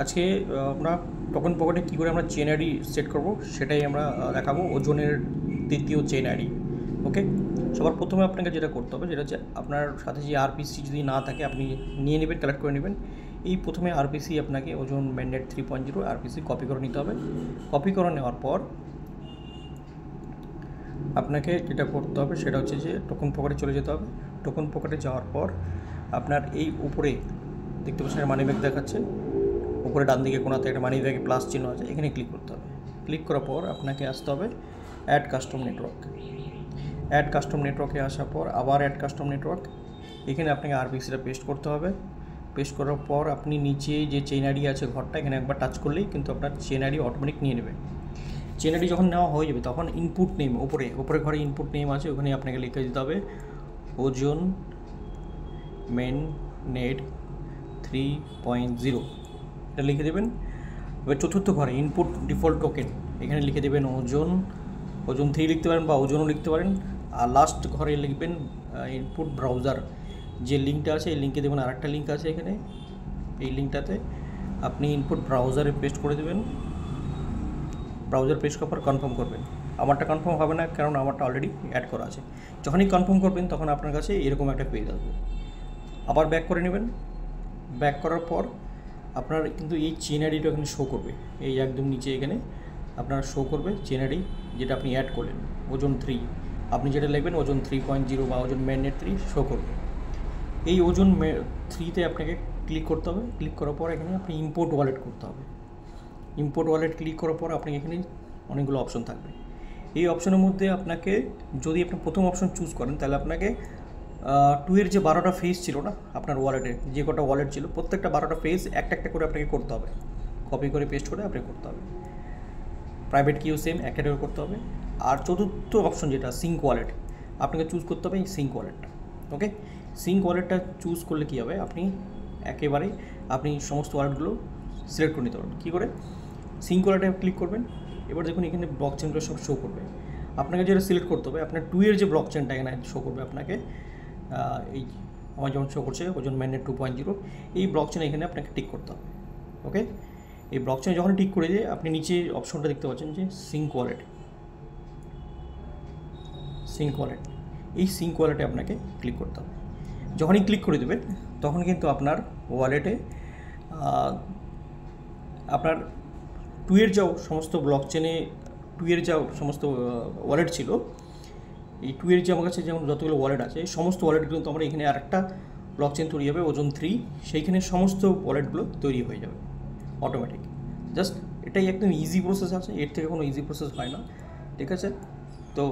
আজকে আমরা টোকন পকেটে কী করে আমরা চেন আইডি সেট করব সেটাই আমরা দেখাবো, ওজনের তৃতীয় চেন আইডি। ওকে, সবার প্রথমে আপনাকে যেটা করতে হবে যেটা হচ্ছে আপনার সাথে যে আরপিসি যদি না থাকে আপনি নিয়ে নেবেন, কালেক্ট করে নেবেন। এই প্রথমে আরপিসি আপনাকে ওজন ম্যান্ডেট 3.0 আরপিসি কপি করে নিতে হবে। কপি করে নেওয়ার পর আপনাকে যেটা করতে হবে সেটা হচ্ছে যে টোকন পকেটে চলে যেতে হবে। টোকন পকেটে যাওয়ার পর আপনার এই উপরে দেখতে পাচ্ছেন মানি ব্যাগ দেখাচ্ছে, উপরে ডান দিকে কোনাতে একটা মানি ব্যাগে প্লাস চিহ্ন আছে, এখানে ক্লিক করতে হবে। ক্লিক করার পর আপনাকে আসতে হবে add custom network. Add custom নেটওয়ার্কে আসার পর আবার অ্যাড কাস্টম নেটওয়ার্ক, এখানে আপনাকে আরপিসিটা পেস্ট করতে হবে। পেস্ট করার পর আপনি নিচে যে চেন আইডি আছে ঘরটা, এখানে একবার টাচ করলেই কিন্তু আপনার চেন আইডি অটোমেটিক নিয়ে নেবে। চেন আইডি যখন নেওয়া হয়ে যাবে তখন ইনপুট নেম উপরে ঘরে ইনপুট নেম আছে, ওখানে আপনাকে লিখে দিতে হবে ওজন মেন নেট 3.0, এটা লিখে দেবেন। এবার চতুর্থ ঘরে ইনপুট ডিফল্ট টোকেন, এখানে লিখে দেবেন ওজন 3 লিখতে পারেন বা ওজনও লিখতে পারেন। আর লাস্ট ঘরে লিখবেন ইনপুট ব্রাউজার, যে লিঙ্কটা আছে এই লিঙ্কে দেবেন আরেকটা লিঙ্ক আছে এখানে, এই লিঙ্কটাতে আপনি ইনপুট ব্রাউজারে পেস্ট করে দেবেন। ব্রাউজার পেস্ট করার পর কনফার্ম করবেন। আমারটা কনফার্ম হবে না কারণ আমারটা অলরেডি অ্যাড করা আছে। যখনই কনফার্ম করবেন তখন আপনার কাছে এরকম একটা পেজ আসবে। আবার ব্যাক করে নেবেন। ব্যাক করার পর আপনার কিন্তু এই চেন আইডিটা এখানে শো করবে, এই একদম নিচে এখানে আপনার শো করবে চেন আইডি যেটা আপনি অ্যাড করলেন ওজন 3। আপনি যেটা লিখবেন ওজন 3.0 বা ওজন ম্যান্ডেট 3 শো করবে। এই ওজন 3তে আপনাকে ক্লিক করতে হবে। ক্লিক করার পর এখানে আপনি ইম্পোর্ট ওয়ালেট করতে হবে। ইম্পোর্ট ওয়ালেট ক্লিক করার পর আপনি এখানে অনেকগুলো অপশন থাকবে। এই অপশনের মধ্যে আপনাকে যদি আপনি প্রথম অপশন চুজ করেন তাহলে আপনাকে 2 এর যে 12টা ফেজ ছিল না আপনার ওয়ালেটে, যে কটা ওয়ালেট ছিল প্রত্যেকটা 12টা ফেজ একটা একটা করে আপনাকে করতে হবে, কপি করে পেস্ট করে আপনাকে করতে হবে। প্রাইভেট কিও সেম একটা করে করতে হবে। আর চতুর্থ অপশন যেটা সিঙ্ক ওয়ালেট, আপনাকে চুজ করতে হবে এই সিঙ্ক ওয়ালেটটা। ওকে, সিঙ্ক ওয়ালেটটা চুজ করলে কী হবে, আপনি সমস্ত ওয়ালেটগুলো সিলেক্ট করে নিতে পারবেন। কী করে, সিঙ্ক ওয়ালেটে ক্লিক করবেন। এবার দেখুন এখানে ব্লক চেনগুলো সব শো করবে। আপনাকে যেটা সিলেক্ট করতে হবে আপনার 2 এর যে ব্লক চেনটা এখানে শো করবে আপনাকে, এই আমার যেমন শো করছে ওজন ম্যান্ডেট 2.0, এই ব্লক চেন এখানে আপনাকে টিক করতে হবে। ওকে, এই ব্লক চেন যখন টিক করে দিয়ে আপনি নিচে অপশনটা দেখতে পাচ্ছেন যে সিঙ্ক ওয়ালেট, এই সিঙ্ক ওয়ালেটে আপনাকে ক্লিক করতে হবে। যখনই ক্লিক করে দেবেন তখন কিন্তু আপনার ওয়ালেটে আপনার 2 এর যাও সমস্ত ব্লক চেনে 2 এর যাও সমস্ত ওয়ালেট ছিল, এই 2 এর যে আমার কাছে যেমন যতগুলো ওয়ালেট আছে এই সমস্ত ওয়ালেটগুলো তো আমরা এখানে আরেকটা ব্লক চেন তৈরি হবে ওজন 3, সেইখানে সমস্ত ওয়ালেটগুলো তৈরি হয়ে যাবে অটোমেটিক। জাস্ট এটাই একদম ইজি প্রসেস আছে, এর থেকে কোনো ইজি প্রসেস হয় না। ঠিক আছে, তো